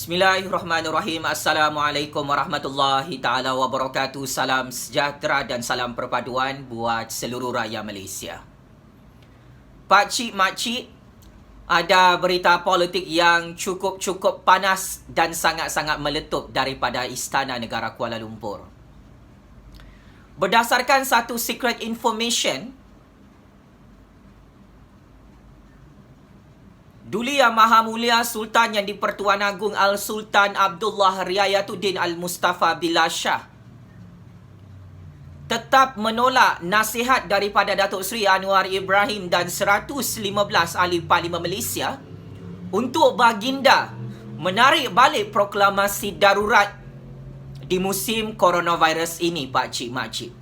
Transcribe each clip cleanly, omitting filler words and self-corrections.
Bismillahirrahmanirrahim. Assalamualaikum warahmatullahi ta'ala wabarakatuh. Salam sejahtera dan salam perpaduan buat seluruh rakyat Malaysia. Pakcik, makcik, ada berita politik yang cukup panas dan sangat-sangat meletup daripada Istana Negara Kuala Lumpur. Berdasarkan satu secret information, Duli Yang Maha Mulia Sultan Yang di-Pertuan Agong Al-Sultan Abdullah Riayatuddin Al-Mustafa Billah Shah tetap menolak nasihat daripada Datuk Seri Anwar Ibrahim dan 115 ahli Parlimen Malaysia untuk baginda menarik balik proklamasi darurat di musim coronavirus ini, pakcik makcik.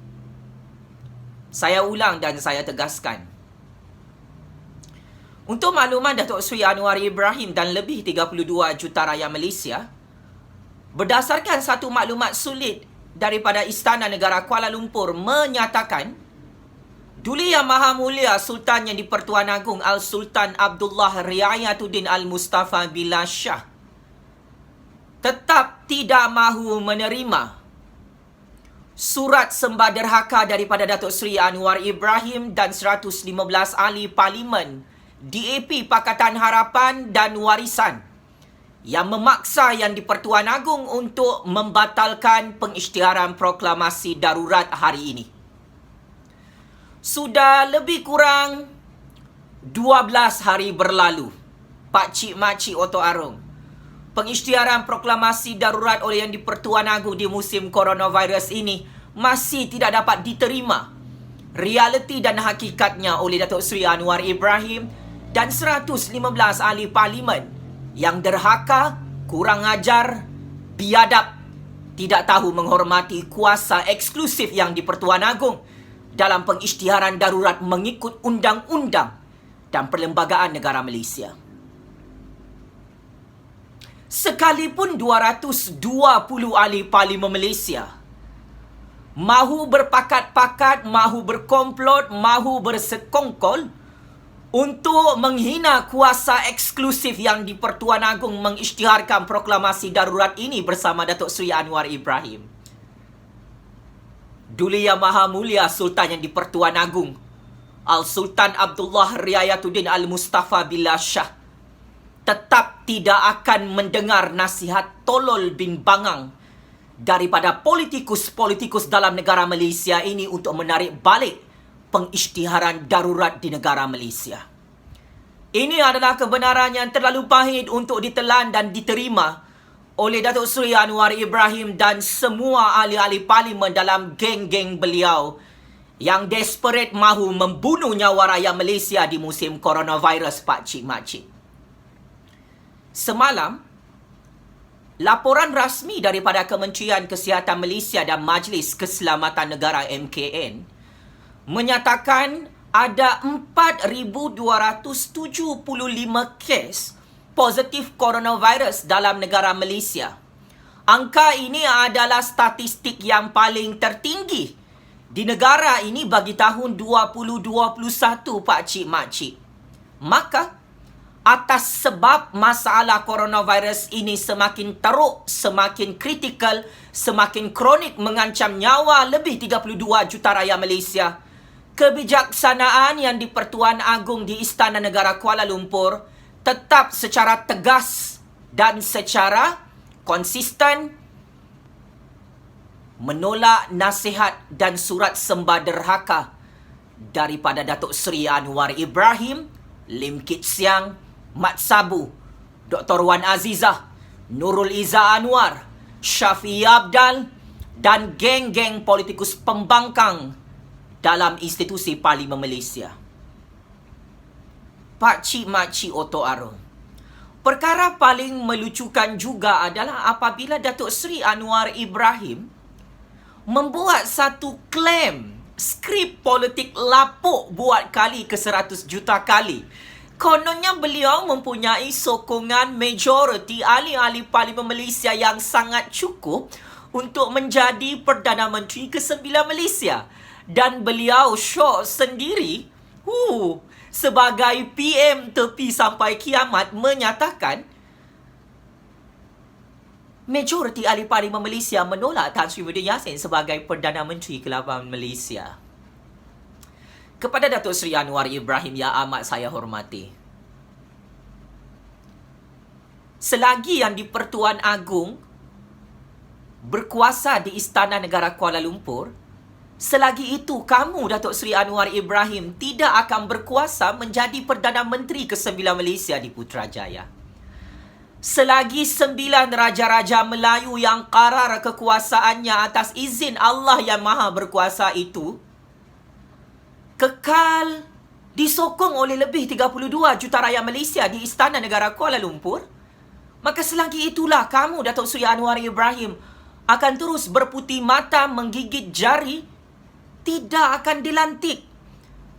Saya ulang dan saya tegaskan. Untuk makluman Datuk Seri Anwar Ibrahim dan lebih 32 juta rakyat Malaysia, berdasarkan satu maklumat sulit daripada Istana Negara Kuala Lumpur menyatakan, Duli Yang Maha Mulia Sultan Yang di-Pertuan Agong Al-Sultan Abdullah Riayatuddin Al-Mustafa Billah Shah tetap tidak mahu menerima surat sembah derhaka daripada Datuk Seri Anwar Ibrahim dan 115 ahli Parlimen DAP Pakatan Harapan dan Warisan yang memaksa Yang di-Pertuan Agong untuk membatalkan pengisytiharan proklamasi darurat hari ini. Sudah lebih kurang 12 hari berlalu, pakcik makcik Oto Arong, pengisytiharan proklamasi darurat oleh Yang di-Pertuan Agong di musim coronavirus ini masih tidak dapat diterima realiti dan hakikatnya oleh Datuk Seri Anwar Ibrahim dan 115 ahli Parlimen yang derhaka, kurang ajar, biadab, tidak tahu menghormati kuasa eksklusif Yang di-Pertuan Agong dalam pengisytiharan darurat mengikut undang-undang dan perlembagaan negara Malaysia. Sekalipun 220 ahli Parlimen Malaysia mahu berpakat-pakat, mahu berkomplot, mahu bersekongkol untuk menghina kuasa eksklusif Yang di-Pertuan Agong mengisytiharkan proklamasi darurat ini bersama Datuk Seri Anwar Ibrahim, Duli Yang Maha Mulia Sultan Yang di-Pertuan Agong Al-Sultan Abdullah Riayatuddin Al-Mustafa Billah Shah tetap tidak akan mendengar nasihat tolol bin bangang daripada politikus-politikus dalam negara Malaysia ini untuk menarik balik pengisytiharan darurat di negara Malaysia. Ini adalah kebenaran yang terlalu pahit untuk ditelan dan diterima oleh Datuk Seri Anwar Ibrahim dan semua ahli-ahli Parlimen dalam geng-geng beliau yang desperate mahu membunuh nyawa rakyat Malaysia di musim coronavirus, pakcik makcik. Semalam, laporan rasmi daripada Kementerian Kesihatan Malaysia dan Majlis Keselamatan Negara MKN menyatakan ada 4,275 kes positif coronavirus dalam negara Malaysia. Angka ini adalah statistik yang paling tertinggi di negara ini bagi tahun 2021, pakcik makcik. Maka, atas sebab masalah coronavirus ini semakin teruk, semakin kritikal, semakin kronik mengancam nyawa lebih 32 juta rakyat Malaysia, kebijaksanaan Yang di-Pertuan Agong di Istana Negara Kuala Lumpur tetap secara tegas dan secara konsisten menolak nasihat dan surat sembah derhaka daripada Datuk Seri Anwar Ibrahim, Lim Kit Siang, Mat Sabu, Dr. Wan Azizah, Nurul Izzah Anwar, Syafiee Abdal dan geng-geng politikus pembangkang dalam institusi Parlimen Malaysia. Pakcik makcik Oto Arong, perkara paling melucukan juga adalah apabila Datuk Seri Anwar Ibrahim membuat satu klaim skrip politik lapuk buat kali ke 100 juta kali. Kononnya beliau mempunyai sokongan majoriti ahli-ahli Parlimen Malaysia yang sangat cukup untuk menjadi Perdana Menteri ke-9 Malaysia. Dan beliau syok sendiri sebagai PM tepi sampai kiamat menyatakan Majoriti ahli parlimen Malaysia menolak Tan Sri Muhyiddin Yassin sebagai Perdana Menteri ke-8 Malaysia. Kepada Datuk Seri Anwar Ibrahim yang amat saya hormati, selagi yang di-Pertuan Agong berkuasa di Istana Negara Kuala Lumpur, selagi itu kamu, Datuk Seri Anwar Ibrahim, tidak akan berkuasa menjadi Perdana Menteri ke-9 Malaysia di Putrajaya. Selagi 9 raja-raja Melayu yang qarar kekuasaannya atas izin Allah yang Maha Berkuasa itu kekal disokong oleh lebih 32 juta rakyat Malaysia di Istana Negara Kuala Lumpur, maka selagi itulah kamu, Datuk Seri Anwar Ibrahim, akan terus berputih mata, menggigit jari, tidak akan dilantik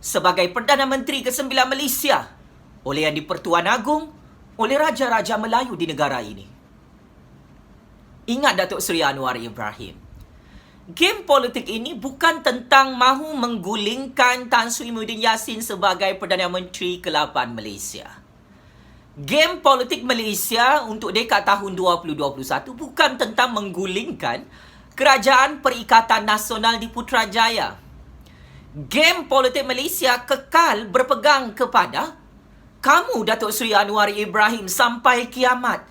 sebagai Perdana Menteri ke-9 Malaysia oleh Yang di-Pertuan Agong, oleh Raja-Raja Melayu di negara ini. Ingat, Datuk Seri Anwar Ibrahim, game politik ini bukan tentang mahu menggulingkan Tan Sri Muhyiddin Yassin sebagai Perdana Menteri ke-8 Malaysia. Game politik Malaysia untuk dekad tahun 2021 bukan tentang menggulingkan Kerajaan Perikatan Nasional di Putrajaya. Game politik Malaysia kekal berpegang kepada kamu, Datuk Seri Anwar Ibrahim, sampai kiamat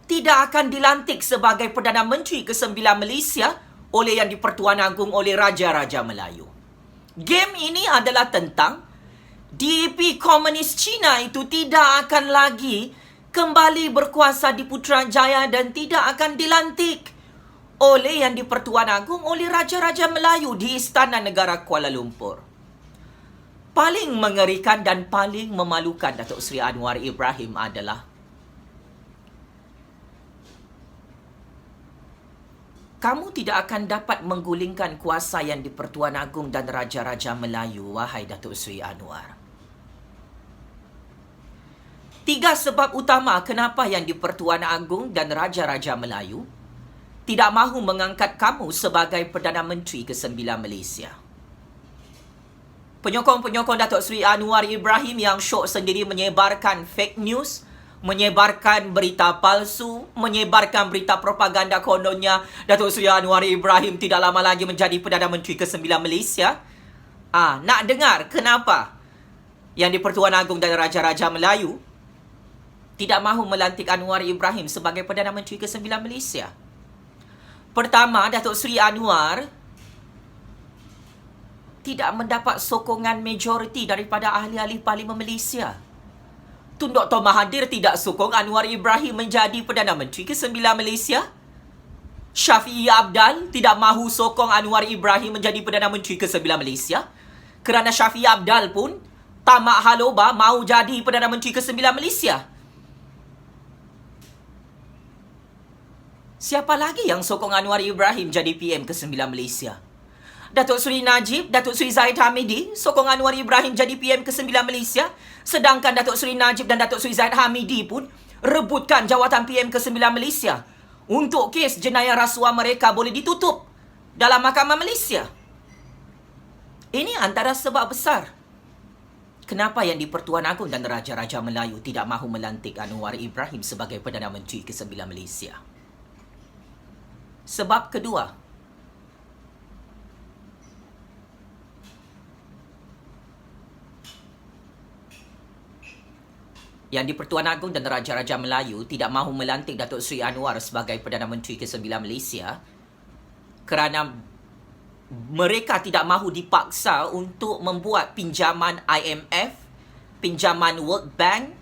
tidak akan dilantik sebagai Perdana Menteri ke-9 Malaysia oleh Yang di-Pertuan Agong, oleh Raja-Raja Melayu. Game ini adalah tentang DAP Komunis Cina itu tidak akan lagi kembali berkuasa di Putrajaya dan tidak akan dilantik oleh Yang di-Pertuan Agong, oleh Raja-Raja Melayu di Istana Negara Kuala Lumpur. Paling mengerikan dan paling memalukan, Datuk Seri Anwar Ibrahim, adalah kamu tidak akan dapat menggulingkan kuasa Yang di-Pertuan Agong dan Raja-Raja Melayu, wahai Datuk Seri Anwar. 3 sebab utama kenapa Yang di-Pertuan Agong dan Raja-Raja Melayu tidak mahu mengangkat kamu sebagai Perdana Menteri ke-9 Malaysia. Penyokong-penyokong Datuk Seri Anwar Ibrahim yang syok sendiri menyebarkan fake news, menyebarkan berita palsu, menyebarkan berita propaganda kononnya Datuk Seri Anwar Ibrahim tidak lama lagi menjadi Perdana Menteri ke-9 Malaysia. Nak dengar kenapa Yang di-Pertuan Agong dan Raja-Raja Melayu tidak mahu melantik Anwar Ibrahim sebagai Perdana Menteri ke-9 Malaysia? Pertama, Datuk Seri Anwar tidak mendapat sokongan majoriti daripada ahli-ahli Parlimen Malaysia. Tun Dr. Mahathir tidak sokong Anwar Ibrahim menjadi Perdana Menteri ke-9 Malaysia. Syafiee Apdal tidak mahu sokong Anwar Ibrahim menjadi Perdana Menteri ke-9 Malaysia. Kerana Syafiee Apdal pun tamak haloba mahu jadi Perdana Menteri ke-9 Malaysia. Siapa lagi yang sokong Anwar Ibrahim jadi PM ke-9 Malaysia? Datuk Seri Najib, Datuk Seri Zahid Hamidi sokong Anwar Ibrahim jadi PM ke-9 Malaysia. Sedangkan Datuk Seri Najib dan Datuk Seri Zahid Hamidi pun rebutkan jawatan PM ke-9 Malaysia untuk kes jenayah rasuah mereka boleh ditutup dalam Mahkamah Malaysia. Ini antara sebab besar kenapa Yang di-Pertuan Agong dan Raja-Raja Melayu tidak mahu melantik Anwar Ibrahim sebagai Perdana Menteri ke-9 Malaysia. Sebab kedua, Yang di-Pertuan Agong dan Raja-Raja Melayu tidak mahu melantik Datuk Seri Anwar sebagai Perdana Menteri ke-9 Malaysia kerana mereka tidak mahu dipaksa untuk membuat pinjaman IMF, pinjaman World Bank,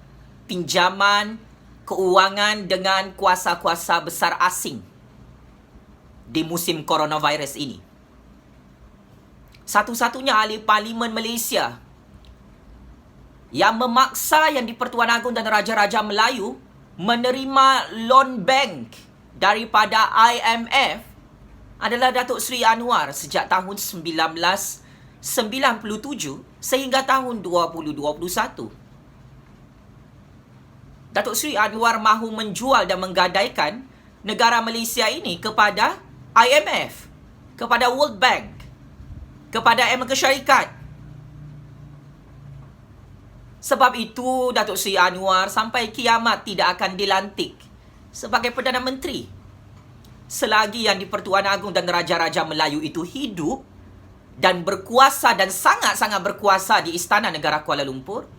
pinjaman keuangan dengan kuasa-kuasa besar asing di musim coronavirus ini. Satu-satunya ahli Parlimen Malaysia yang memaksa Yang di-Pertuan Agong dan Raja-Raja Melayu menerima loan bank daripada IMF adalah Datuk Seri Anwar sejak tahun 1997 sehingga tahun 2021. Datuk Seri Anwar mahu menjual dan menggadaikan negara Malaysia ini kepada IMF, kepada World Bank, kepada Amerika Syarikat. Sebab itu Datuk Seri Anwar sampai kiamat tidak akan dilantik sebagai Perdana Menteri selagi Yang di-Pertuan Agong dan Raja-Raja Melayu itu hidup dan berkuasa dan sangat-sangat berkuasa di Istana Negara Kuala Lumpur,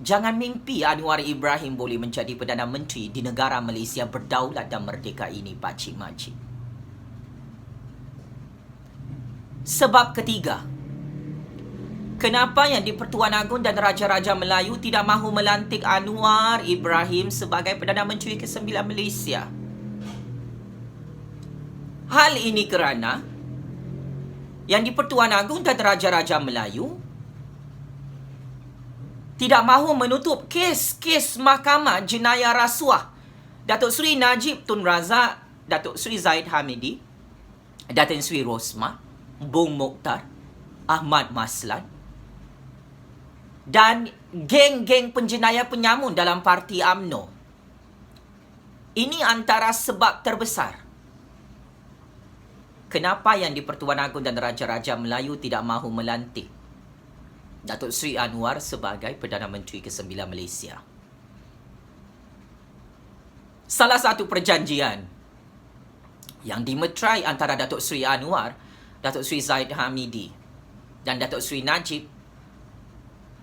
jangan mimpi Anwar Ibrahim boleh menjadi Perdana Menteri di negara Malaysia berdaulat dan merdeka ini, Pakcik Makcik. Sebab ketiga, kenapa Yang di-Pertuan Agong dan Raja-Raja Melayu tidak mahu melantik Anwar Ibrahim sebagai Perdana Menteri ke-9 Malaysia? Hal ini kerana Yang di-Pertuan Agong dan Raja-Raja Melayu tidak mahu menutup kes Mahkamah Jenayah Rasuah Datuk Seri Najib Tun Razak, Datuk Seri Zahid Hamidi, Datin Seri Rosmah, Bung Mokhtar, Ahmad Maslan dan geng-geng penjenayah penyamun dalam parti UMNO. Ini antara sebab terbesar kenapa Yang di-Pertuan Agong dan Raja-Raja Melayu tidak mahu melantik Datuk Seri Anwar sebagai Perdana Menteri ke-9 Malaysia. Salah satu perjanjian yang dimeterai antara Datuk Seri Anwar, Datuk Seri Zahid Hamidi dan Datuk Seri Najib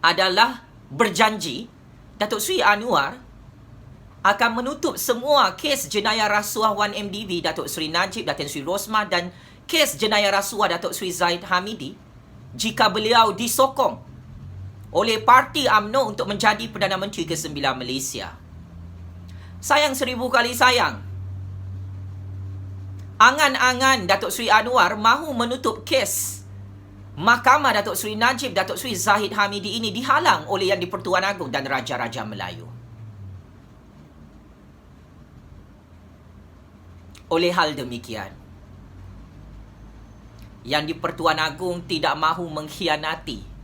adalah berjanji Datuk Seri Anwar akan menutup semua kes jenayah rasuah 1MDB Datuk Seri Najib, Datin Seri Rosmah dan kes jenayah rasuah Datuk Seri Zahid Hamidi jika beliau disokong oleh parti UMNO untuk menjadi Perdana Menteri ke-9 Malaysia. Sayang 1000 kali sayang, angan-angan Datuk Seri Anwar mahu menutup kes Mahkamah Datuk Seri Najib, Datuk Seri Zahid Hamidi ini dihalang oleh Yang di-Pertuan Agong dan Raja-Raja Melayu. Oleh hal demikian, Yang di-Pertuan Agong tidak mahu mengkhianati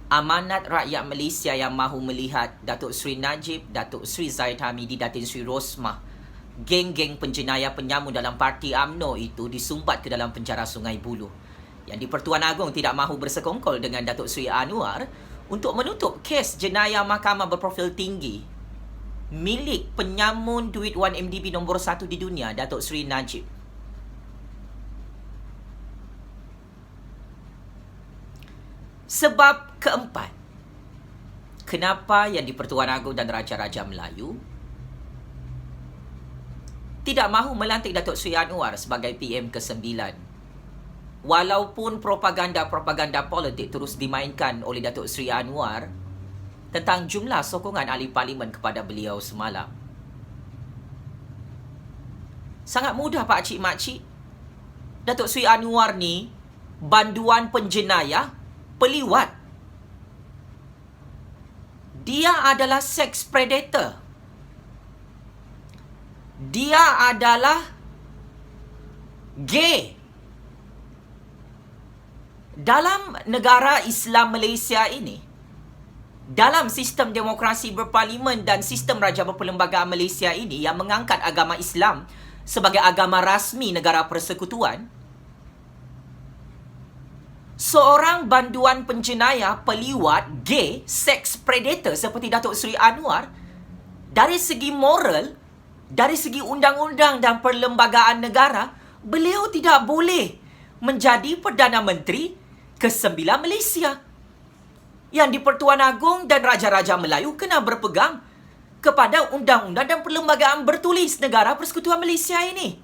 amanat rakyat Malaysia yang mahu melihat Datuk Seri Najib, Datuk Seri Zahid Hamidi, Datin Seri Rosmah, geng-geng penjenayah penyamun dalam parti UMNO itu disumbat ke dalam penjara Sungai Buloh. Yang di-Pertuan Agong tidak mahu bersekongkol dengan Datuk Seri Anwar untuk menutup kes jenayah mahkamah berprofil tinggi milik penyamun duit 1MDB nombor 1 di dunia, Datuk Seri Najib. Sebab keempat, kenapa Yang di-Pertuan Agong dan Raja-Raja Melayu tidak mahu melantik Datuk Seri Anwar sebagai PM ke-9, walaupun propaganda-propaganda politik terus dimainkan oleh Datuk Seri Anwar tentang jumlah sokongan ahli parlimen kepada beliau semalam. Sangat mudah, Pakcik Makcik. Datuk Seri Anwar ni banduan penjenayah, peliwat. Dia adalah sex predator. Dia adalah gay. Dalam negara Islam Malaysia ini, dalam sistem demokrasi berparlimen dan sistem raja berperlembagaan Malaysia ini yang mengangkat agama Islam sebagai agama rasmi negara persekutuan, seorang banduan penjenayah, peliwat, gay, sex predator seperti Datuk Seri Anwar, dari segi moral, dari segi undang-undang dan perlembagaan negara, beliau tidak boleh menjadi Perdana Menteri ke-9 Malaysia. Yang di-Pertuan Agong dan Raja-Raja Melayu kena berpegang kepada undang-undang dan perlembagaan bertulis negara persekutuan Malaysia ini.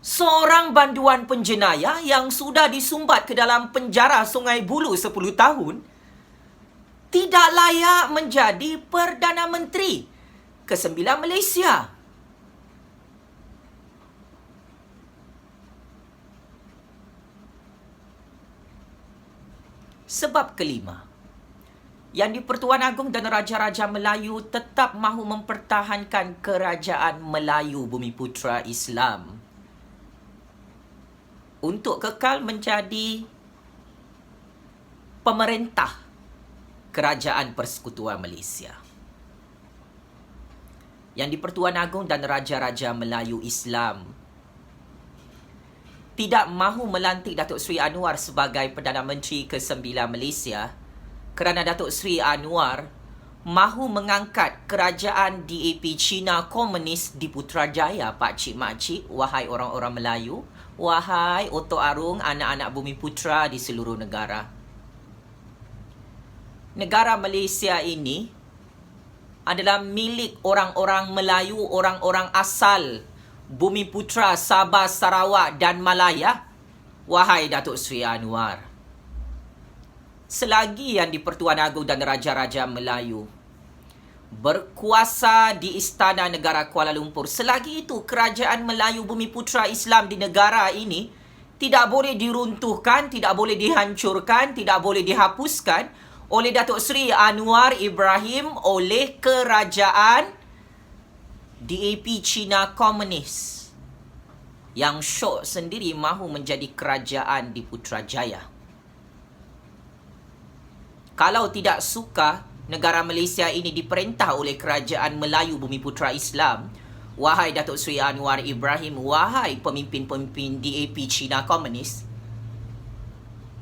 Seorang banduan penjenayah yang sudah disumbat ke dalam penjara Sungai Buloh 10 tahun tidak layak menjadi Perdana Menteri ke-9 Malaysia. Sebab kelima, Yang di-Pertuan Agong dan Raja-Raja Melayu tetap mahu mempertahankan Kerajaan Melayu Bumiputera Islam untuk kekal menjadi pemerintah Kerajaan Persekutuan Malaysia. Yang di-Pertuan Agong dan Raja-Raja Melayu Islam tidak mahu melantik Datuk Seri Anwar sebagai Perdana Menteri ke-9 Malaysia kerana Datuk Seri Anwar mahu mengangkat kerajaan DAP Cina Komunis di Putrajaya, Pak Cik Mak Cik, wahai orang-orang Melayu, wahai Oto Arung, anak-anak bumi putra di seluruh negara. Negara Malaysia ini adalah milik orang-orang Melayu, orang-orang asal bumi putra Sabah, Sarawak dan Malaya, wahai Datuk Seri Anwar. Selagi yang di-Pertuan Agong dan Raja-Raja Melayu berkuasa di Istana Negara Kuala Lumpur, selagi itu kerajaan Melayu Bumi Putra Islam di negara ini tidak boleh diruntuhkan, tidak boleh dihancurkan, tidak boleh dihapuskan oleh Datuk Seri Anwar Ibrahim, oleh kerajaan DAP Cina Komunis yang syok sendiri mahu menjadi kerajaan di Putrajaya. Kalau tidak suka negara Malaysia ini diperintah oleh kerajaan Melayu Bumi Putra Islam, wahai Datuk Seri Anwar Ibrahim, wahai pemimpin-pemimpin DAP Cina Komunis,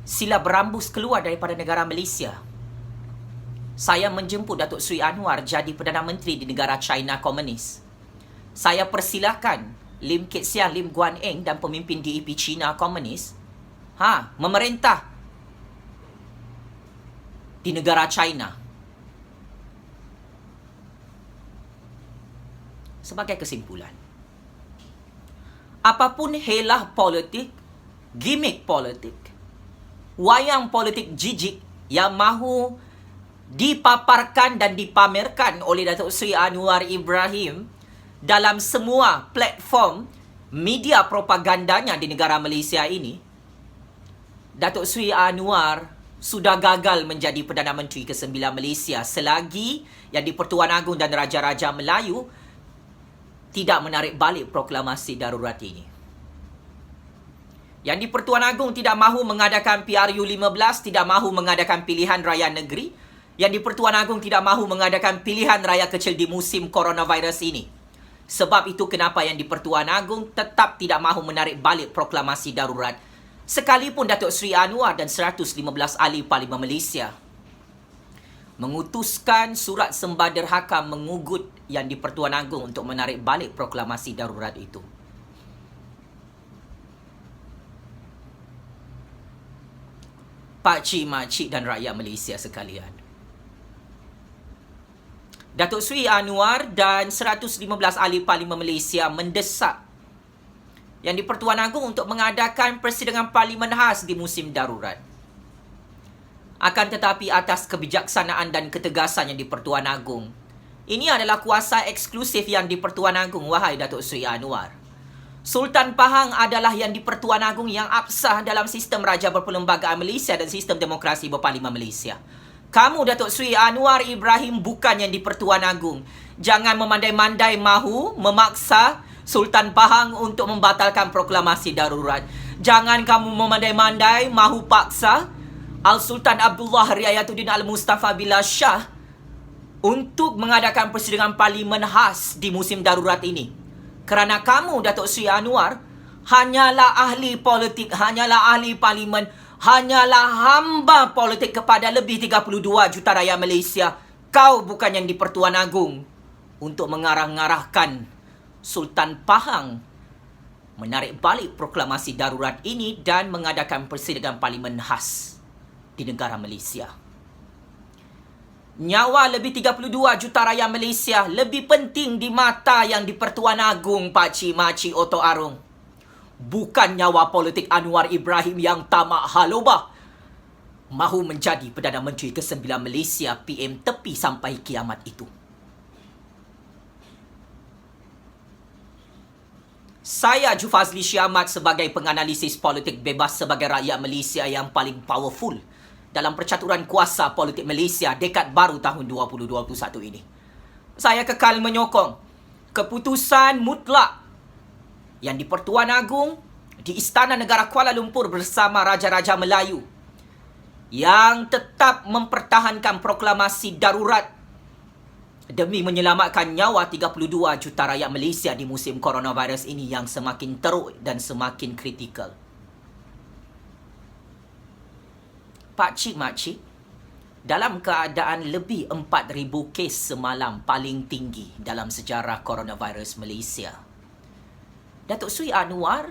sila berambus keluar daripada negara Malaysia. Saya menjemput Datuk Seri Anwar jadi Perdana Menteri di negara China Komunis. Saya persilakan Lim Kit Siang, Lim Guan Eng dan pemimpin DAP Cina Komunis memerintah di negara China. Sebagai kesimpulan, apapun helah politik, gimmick politik, wayang politik jijik yang mahu dipaparkan dan dipamerkan oleh Datuk Seri Anwar Ibrahim dalam semua platform media propagandanya di negara Malaysia ini, Datuk Seri Anwar sudah gagal menjadi Perdana Menteri ke-9 Malaysia selagi yang di-Pertuan Agong dan Raja-Raja Melayu tidak menarik balik proklamasi darurat ini. Yang di-Pertuan Agong tidak mahu mengadakan PRU15, tidak mahu mengadakan pilihan raya negeri. Yang di-Pertuan Agong tidak mahu mengadakan pilihan raya kecil di musim coronavirus ini. Sebab itu kenapa yang di-Pertuan Agong tetap tidak mahu menarik balik proklamasi darurat, sekalipun Datuk Seri Anwar dan 115 ahli Parlimen Malaysia mengutuskan surat sembah derhaka mengugut yang di-Pertuan Agong untuk menarik balik proklamasi darurat itu. Pak Cik, Mak Cik dan rakyat Malaysia sekalian, Datuk Seri Anwar dan 115 ahli Parlimen Malaysia mendesak yang di-Pertuan Agong untuk mengadakan persidangan parlimen khas di musim darurat. Akan tetapi atas kebijaksanaan dan ketegasan yang di-Pertuan Agong, ini adalah kuasa eksklusif yang di-Pertuan Agong, wahai Datuk Seri Anwar. Sultan Pahang adalah yang di-Pertuan Agong yang absah dalam sistem Raja Berperlembagaan Malaysia dan sistem demokrasi berparlimen Malaysia. Kamu, Datuk Seri Anwar Ibrahim, bukan yang di-Pertuan Agong. Jangan memandai-mandai mahu memaksa Sultan Pahang untuk membatalkan proklamasi darurat. Jangan kamu memandai-mandai mahu paksa Al-Sultan Abdullah Riayatuddin Al-Mustafa Billah Shah untuk mengadakan persidangan parlimen khas di musim darurat ini. Kerana kamu, Datuk Seri Anwar, hanyalah ahli politik, hanyalah ahli parlimen, hanyalah hamba politik kepada lebih 32 juta rakyat Malaysia. Kau bukan yang di-Pertuan Agong untuk mengarah-ngarahkan Sultan Pahang menarik balik proklamasi darurat ini dan mengadakan persidangan parlimen khas di negara Malaysia. Nyawa lebih 32 juta rakyat Malaysia lebih penting di mata yang di-Pertuan Agong, Pak Cik, Mak Cik, Oto Arung. Bukan nyawa politik Anwar Ibrahim yang tamak halobah mahu menjadi Perdana Menteri ke-9 Malaysia, PM tepi sampai kiamat itu. Saya Jufazli Syiamat sebagai penganalisis politik bebas sebagai rakyat Malaysia yang paling powerful dalam percaturan kuasa politik Malaysia dekad baru tahun 2021 ini. Saya kekal menyokong keputusan mutlak yang di-Pertuan Agong di Istana Negara Kuala Lumpur bersama Raja-Raja Melayu yang tetap mempertahankan proklamasi darurat demi menyelamatkan nyawa 32 juta rakyat Malaysia di musim coronavirus ini yang semakin teruk dan semakin kritikal. Pak Cik, Mak Cik, dalam keadaan lebih 4,000 kes semalam paling tinggi dalam sejarah coronavirus Malaysia. Datuk Seri Anwar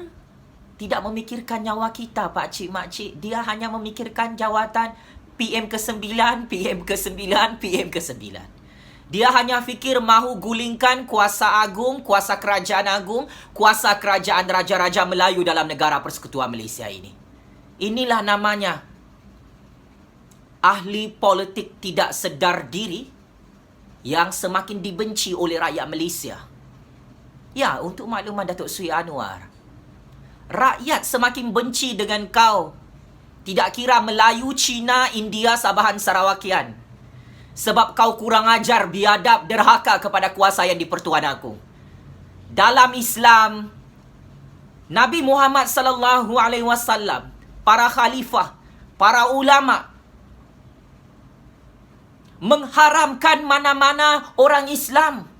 tidak memikirkan nyawa kita, Pak Cik Mak Cik. Dia hanya memikirkan jawatan PM ke-9, PM ke-9, PM ke-9. Dia hanya fikir mahu gulingkan kuasa agung, kuasa kerajaan agung, kuasa kerajaan Raja-Raja Melayu dalam negara Persekutuan Malaysia ini. Inilah namanya ahli politik tidak sedar diri yang semakin dibenci oleh rakyat Malaysia. Ya, untuk makluman Datuk Seri Anwar, rakyat semakin benci dengan kau. Tidak kira Melayu, Cina, India, Sabahan, Sarawakian. Sebab kau kurang ajar, biadab, derhaka kepada kuasa yang di-Pertuan Agong. Dalam Islam, Nabi Muhammad sallallahu alaihi wasallam, para khalifah, para ulama mengharamkan mana-mana orang Islam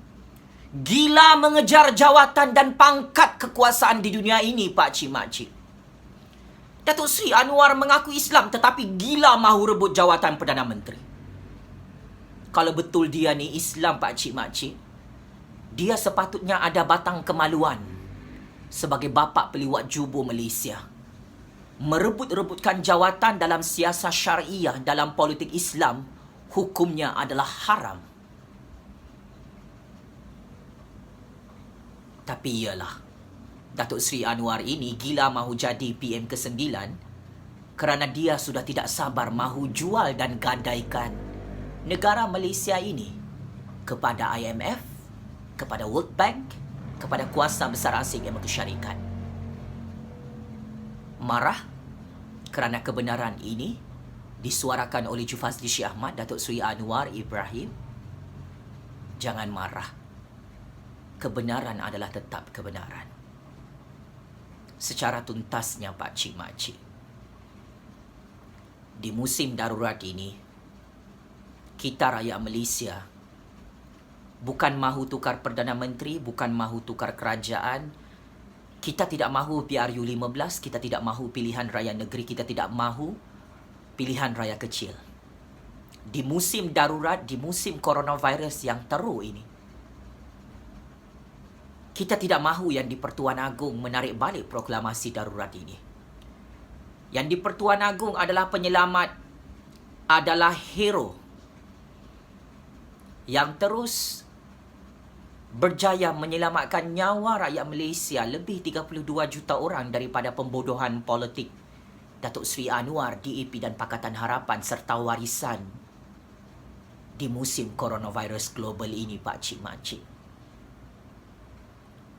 gila mengejar jawatan dan pangkat kekuasaan di dunia ini, Pak Cik Mak Cik. Datuk Seri Anwar mengaku Islam tetapi gila mahu rebut jawatan Perdana Menteri. Kalau betul dia ni Islam, Pak Cik Mak Cik, dia sepatutnya ada batang kemaluan sebagai bapa peliwat jubu Malaysia. Merebut-rebutkan jawatan dalam siasat syariah, dalam politik Islam, hukumnya adalah haram. Tapi iyalah, Datuk Seri Anwar ini gila mahu jadi PM ke-9 kerana dia sudah tidak sabar mahu jual dan gadaikan negara Malaysia ini kepada IMF, kepada World Bank, kepada kuasa besar asing yang berkesyarikat. Marah kerana kebenaran ini disuarakan oleh Jufazli Syekh Ahmad, Datuk Seri Anwar Ibrahim. Jangan marah. Kebenaran adalah tetap kebenaran. Secara tuntasnya, Pak Cik Mak Cik, di musim darurat ini, kita rakyat Malaysia bukan mahu tukar Perdana Menteri, bukan mahu tukar kerajaan. Kita tidak mahu PRU15, kita tidak mahu pilihan raya negeri, kita tidak mahu pilihan raya kecil. Di musim darurat, di musim coronavirus yang teruk ini, kita tidak mahu yang di-Pertuan Agong menarik balik proklamasi darurat ini. Yang di-Pertuan Agong adalah penyelamat, adalah hero yang terus berjaya menyelamatkan nyawa rakyat Malaysia, lebih 32 juta orang daripada pembodohan politik Datuk Seri Anwar, DAP dan Pakatan Harapan serta warisan di musim coronavirus global ini, Pak Cik Mak Cik.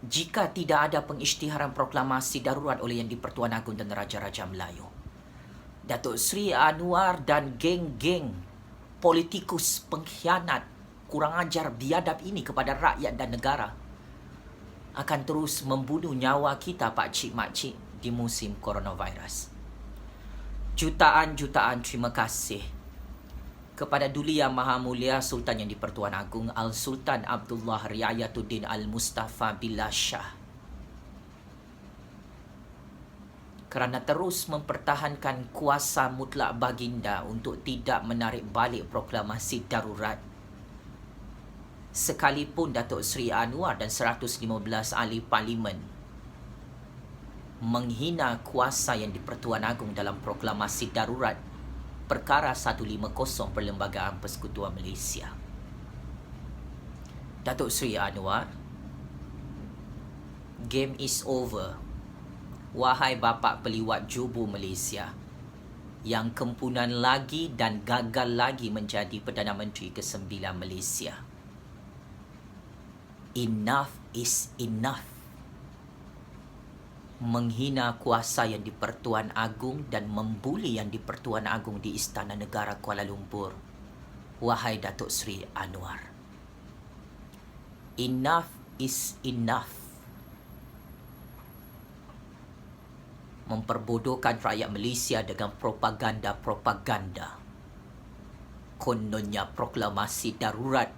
Jika tidak ada pengisytiharan proklamasi darurat oleh Yang di-Pertuan Agong dan Raja-Raja Melayu, Datuk Seri Anwar dan geng-geng politikus pengkhianat, kurang ajar, biadab ini kepada rakyat dan negara akan terus membunuh nyawa kita, Pak Cik Mak Cik, di musim coronavirus. Jutaan-jutaan terima kasih kepada Duli Yang Maha Mulia Sultan Yang di-Pertuan Agong Al-Sultan Abdullah Riayatuddin Al-Mustafa Billah Shah kerana terus mempertahankan kuasa mutlak baginda untuk tidak menarik balik proklamasi darurat. Sekalipun Datuk Seri Anwar dan 115 ahli parlimen menghina kuasa Yang di-Pertuan Agong dalam proklamasi darurat Perkara 150 Perlembagaan Persekutuan Malaysia. Datuk Seri Anwar, game is over. Wahai bapa peliwat jubu Malaysia yang kempunan lagi dan gagal lagi menjadi Perdana Menteri ke-9 Malaysia. Enough is enough. Menghina kuasa Yang di-Pertuan Agong dan membuli Yang di-Pertuan Agong di Istana Negara Kuala Lumpur. Wahai Datuk Seri Anwar, enough is enough. Memperbodohkan rakyat Malaysia dengan propaganda-propaganda. Kononnya proklamasi darurat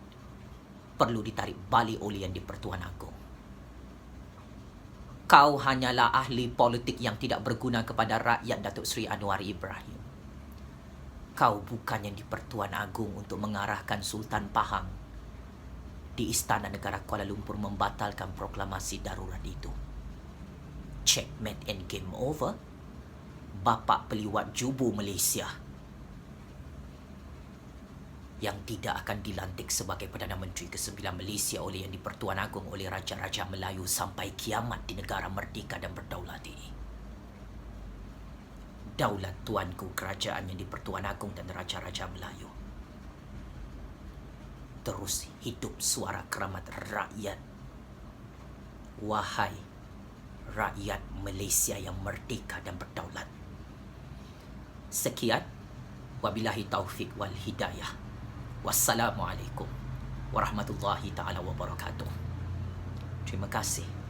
perlu ditarik balik oleh Yang di-Pertuan Agong. Kau hanyalah ahli politik yang tidak berguna kepada rakyat, Datuk Seri Anwar Ibrahim. Kau bukannya di Pertuan Agong untuk mengarahkan Sultan Pahang di Istana Negara Kuala Lumpur membatalkan proklamasi darurat itu. Checkmate and game over. Bapa peliwat jubu Malaysia yang tidak akan dilantik sebagai Perdana Menteri ke-9 Malaysia oleh Yang di-Pertuan Agong oleh Raja-Raja Melayu sampai kiamat di negara merdeka dan berdaulat ini. Daulat tuanku kerajaan Yang di-Pertuan Agong dan Raja-Raja Melayu. Terus hidup suara keramat rakyat. Wahai rakyat Malaysia yang merdeka dan berdaulat. Sekian, wabillahi taufik wal hidayah. Wassalamualaikum warahmatullahi taala wabarakatuh. Terima kasih.